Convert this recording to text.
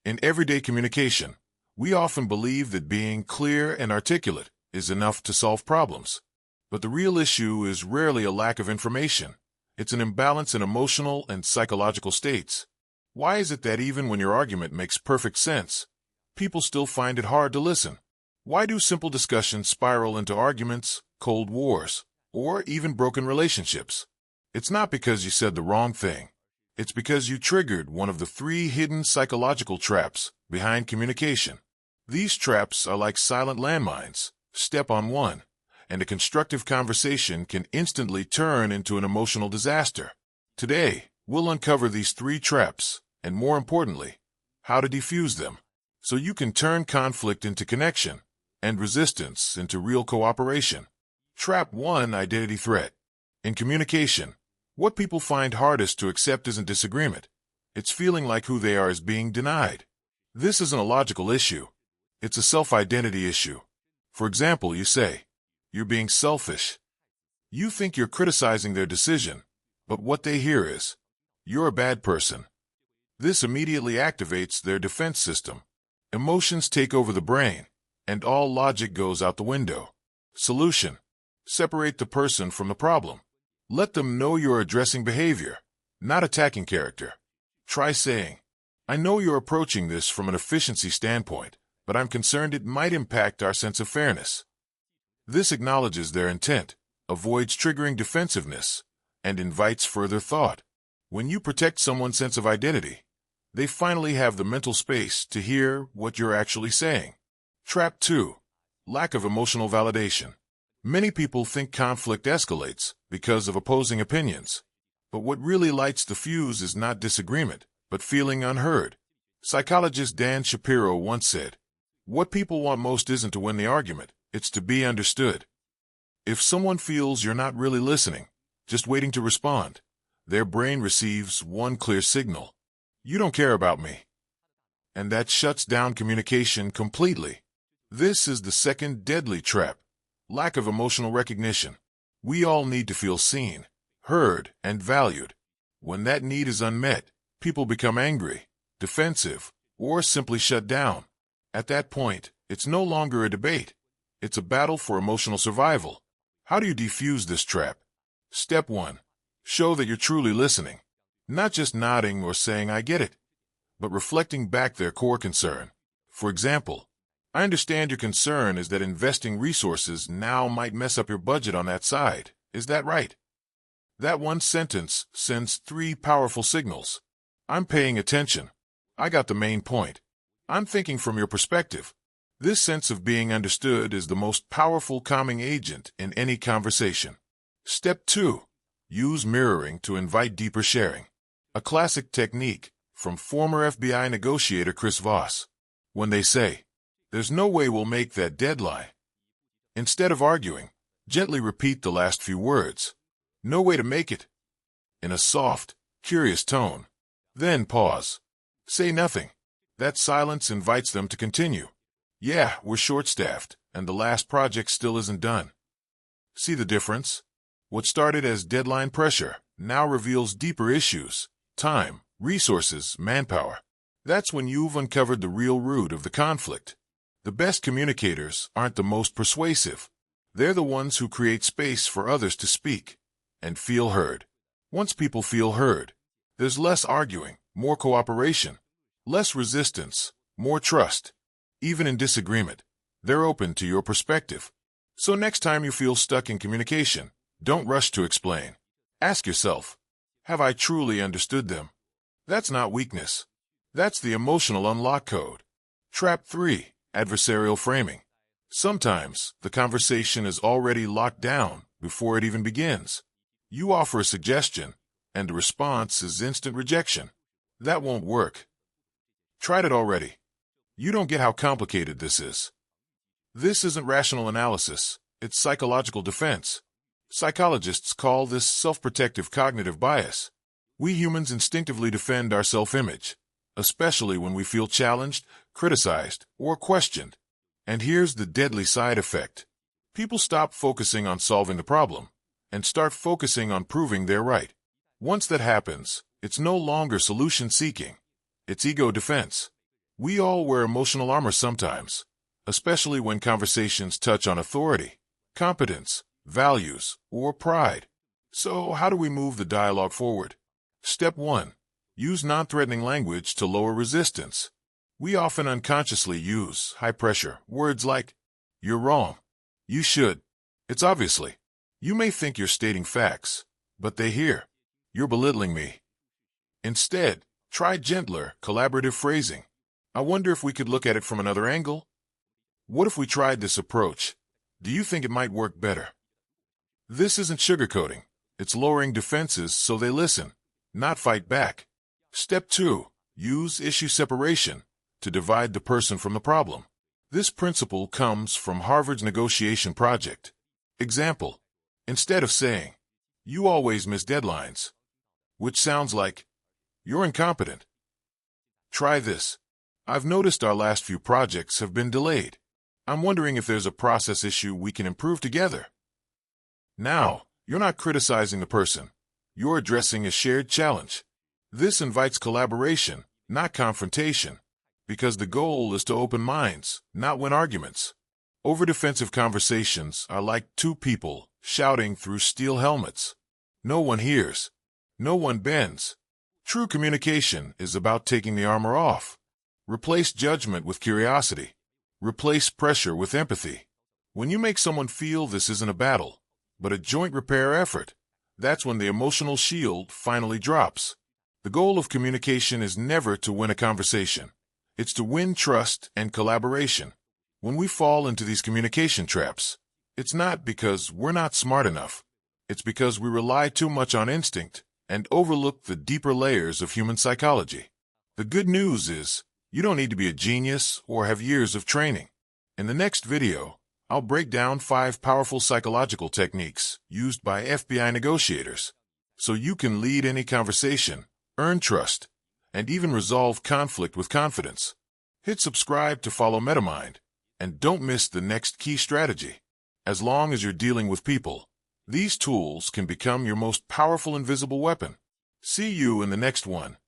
In everyday communication, we often believe that being clear and articulate is enough to solve problems. But the real issue is rarely a lack of information. It's an imbalance in emotional and psychological states. Why is it that even when your argument makes perfect sense, people still find it hard to listen? Why do simple discussions spiral into arguments, cold wars, or even broken relationships? It's not because you said the wrong thing. It's because you triggered one of the 3 hidden psychological traps behind communication. These traps are like silent landmines. Step on one, and a constructive conversation can instantly turn into an emotional disaster. Today, we'll uncover these 3 traps, and more importantly, how to defuse them, so you can turn conflict into connection and resistance into real cooperation. Trap 1: Identity threat. In communication, what people find hardest to accept isn't disagreement. It's feeling like who they are is being denied. This isn't a logical issue. It's a self-identity issue. For example, you say, "You're being selfish." You think you're criticizing their decision, but what they hear is, "You're a bad person." This immediately activates their defense system. Emotions take over the brain, and all logic goes out the window. Solution: separate the person from the problem. Let them know you're addressing behavior, not attacking character. Try saying, "I know you're approaching this from an efficiency standpoint, but I'm concerned it might impact our sense of fairness." This acknowledges their intent, avoids triggering defensiveness, and invites further thought. When you protect someone's sense of identity, they finally have the mental space to hear what you're actually saying. Trap 2: lack of emotional validation. Many people think conflict escalates because of opposing opinions. But what really lights the fuse is not disagreement, but feeling unheard. Psychologist Dan Shapiro once said, "What people want most isn't to win the argument, it's to be understood." If someone feels you're not really listening, just waiting to respond, their brain receives one clear signal: "You don't care about me." And that shuts down communication completely. This is the second deadly trap: lack of emotional recognition. We all need to feel seen, heard, and valued. When that need is unmet, people become angry, defensive, or simply shut down. At that point, it's no longer a debate. It's a battle for emotional survival. How do you defuse this trap? Step 1: show that you're truly listening. Not just nodding or saying, "I get it," but reflecting back their core concern. For example, "I understand your concern is that investing resources now might mess up your budget on that side. Is that right?" That one sentence sends 3 powerful signals. I'm paying attention. I got the main point. I'm thinking from your perspective. This sense of being understood is the most powerful calming agent in any conversation. Step 2: use mirroring to invite deeper sharing. A classic technique from former FBI negotiator Chris Voss. When they say, "There's no way we'll make that deadline," instead of arguing, gently repeat the last few words. "No way to make it," in a soft, curious tone. Then pause. Say nothing. That silence invites them to continue. "Yeah, we're short-staffed, and the last project still isn't done." See the difference? What started as deadline pressure now reveals deeper issues: time, resources, manpower. That's when you've uncovered the real root of the conflict. The best communicators aren't the most persuasive. They're the ones who create space for others to speak and feel heard. Once people feel heard, there's less arguing, more cooperation, less resistance, more trust. Even in disagreement, they're open to your perspective. So next time you feel stuck in communication, don't rush to explain. Ask yourself, have I truly understood them? That's not weakness. That's the emotional unlock code. Trap 3: adversarial framing. Sometimes the conversation is already locked down before it even begins. You offer a suggestion, and the response is instant rejection. That won't work. Tried it already. You don't get how complicated this is. This isn't rational analysis, it's psychological defense. Psychologists call this self-protective cognitive bias. We humans instinctively defend our self-image, especially when we feel challenged, criticized, or questioned. And here's the deadly side effect. People stop focusing on solving the problem and start focusing on proving they're right. Once that happens, it's no longer solution-seeking. It's ego defense. We all wear emotional armor sometimes, especially when conversations touch on authority, competence, values, or pride. So how do we move the dialogue forward? Step 1. Use non-threatening language to lower resistance. We often unconsciously use high-pressure words like, "You're wrong," "You should," "It's obviously." You may think you're stating facts, but they hear, "You're belittling me." Instead, try gentler, collaborative phrasing. "I wonder if we could look at it from another angle? What if we tried this approach? Do you think it might work better?" This isn't sugarcoating. It's lowering defenses so they listen, not fight back. Step 2. Use issue separation to divide the person from the problem. This principle comes from Harvard's negotiation project. Example: instead of saying, "You always miss deadlines," which sounds like, "You're incompetent," try this: "I've noticed our last few projects have been delayed. I'm wondering if there's a process issue we can improve together." Now, you're not criticizing the person. You're addressing a shared challenge. This invites collaboration, not confrontation, because the goal is to open minds, not win arguments. Over-defensive conversations are like two people shouting through steel helmets. No one hears. No one bends. True communication is about taking the armor off. Replace judgment with curiosity. Replace pressure with empathy. When you make someone feel this isn't a battle, but a joint repair effort, that's when the emotional shield finally drops. The goal of communication is never to win a conversation. It's to win trust and collaboration. When we fall into these communication traps, it's not because we're not smart enough. It's because we rely too much on instinct and overlook the deeper layers of human psychology. The good news is, you don't need to be a genius or have years of training. In the next video, I'll break down 5 powerful psychological techniques used by FBI negotiators, so you can lead any conversation, earn trust, and even resolve conflict with confidence. Hit subscribe to follow MetaMind, and don't miss the next key strategy. As long as you're dealing with people, these tools can become your most powerful invisible weapon. See you in the next one.